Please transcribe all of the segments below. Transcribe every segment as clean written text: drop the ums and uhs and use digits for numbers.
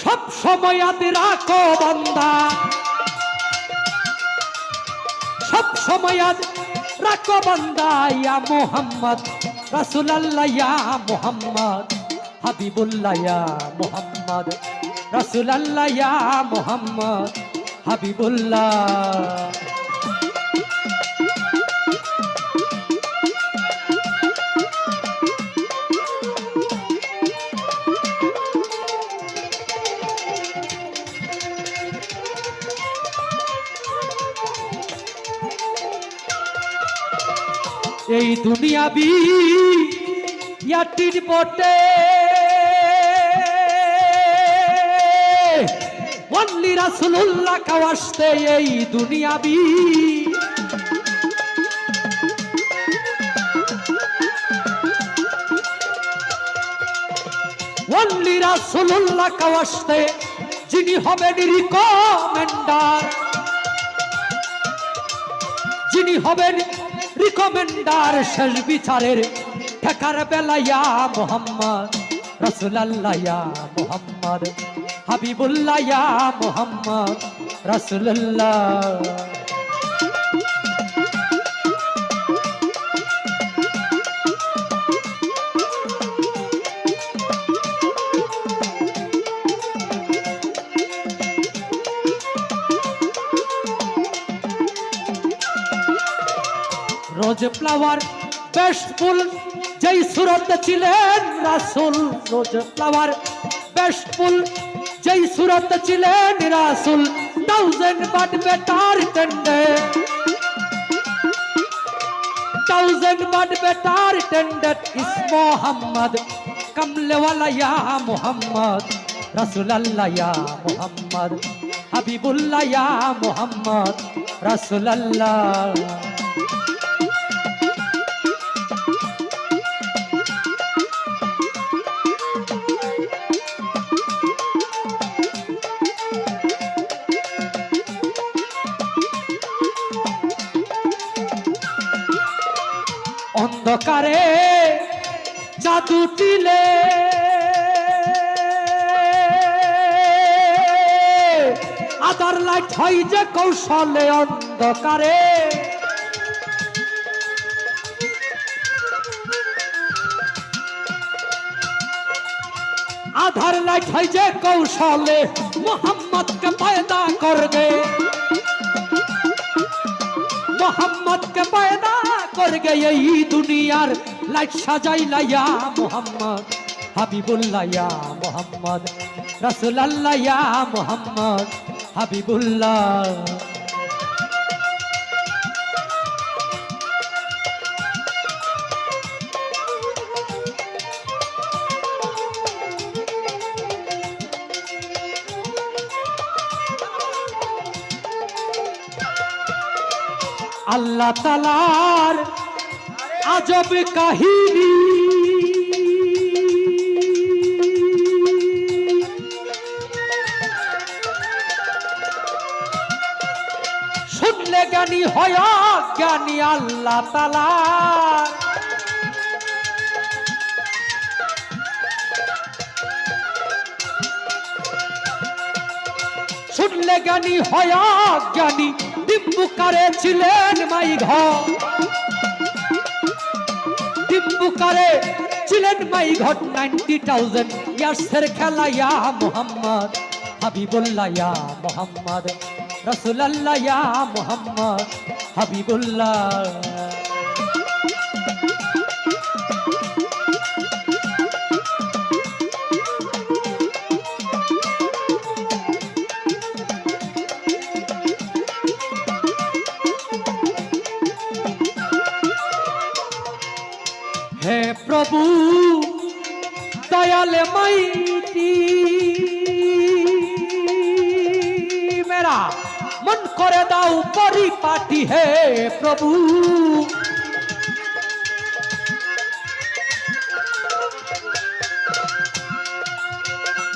সব সময় রাখো বান্দা, সব সময় রাখো বান্দা ইয়া মুহাম্মদ রাসূলুল্লাহ ইয়া মুহাম্মদ হাবিবুল্লাহ ইয়া মুহাম্মদ রাসূলুল্লাহ ইয়া মুহাম্মদ হাবিবুল্লাহ। এই দুনিয়াবি ইয়াটির বটে ওয়াল্লি রাসূলুল্লাহ কাওয়াসতে এই দুনিয়াবি ওয়াল্লি রাসূলুল্লাহ কাওয়াসতে যিনি হবেন রিকমেন্ডার, যিনি হবেন রিকমেন্ডার শেষ বিচারের ঠেকার বেলা ইয়া মুহাম্মদ রাসূলুল্লাহ ইয়া মুহাম্মদ হাবিবুল্লাহ ইয়া মুহাম্মদ রাসূলুল্লাহ। রোজ ফ্লাওয়ার বেস্ট ফুল যেই সুরত ছিলেন রাসূল, রোজ ফ্লাওয়ার বেস্ট ফুল যেই সুরত ছিলেন রাসূল, থাউজেন্ড বাট বেটার টেন্ডেড, থাউজেন্ড বাট বেটার টেন্ডেড ইস মুহাম্মদ কামলেওয়ালা ইয়া মুহাম্মদ রাসূলুল্লাহ ইয়া মুহাম্মদ হাবিবুল্লাহ ইয়া মুহাম্মদ রাসূলুল্লাহ। অন্ধকারে জাদু টিলে আধার লাইট হয় যে কৌশলে, অন্ধকারে আধার লাইট হয় যে কৌশলে মোহাম্মদ কে পয়দা করবে, মোহাম্মদ কে পয়দা করগে এই দুনিয়ার লাইট সাজাইলা ইয়া মুহাম্মদ হাবিবুল্লাহ ইয়া মুহাম্মদ রাসূলুল্লাহ ইয়া মুহাম্মদ হাবিবুল্লাহ। আল্লাহ তাআলার আজব কাহিনী শুনলে জ্ঞানী হয় জ্ঞানী, আল্লাহ তাআলার শুনলে জ্ঞানী হয় জ্ঞানী। ডিম্বুকারে ছিলেন মাই ঘর, ডিম্বুকারে ছিলেন মাই ঘর 90,000 ইয়ার্সের খেলা ইয়া মুহাম্মদ হাবিবুল্লাহ ইয়া মুহাম্মদ রাসূলুল্লাহ ইয়া মুহাম্মদ হাবিবুল্লাহ। হে প্রভু দয়াল মাইটি মেরা মন করে দাও পরিপাটি, হে প্রভু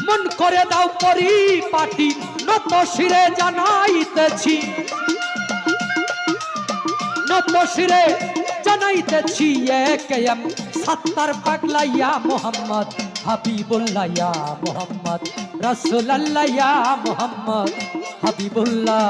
মন করে দাও পরিপাটি, নত শিরে জানাইতেছি, নত শিরে জানাইতেছি একেএম সাত্তার পাগলা ইয়া মুহাম্মদ হাবিবুল্লাহ ইয়া মুহাম্মদ রাসূলুল্লাহ ইয়া মুহাম্মদ হাবিবুল্লাহ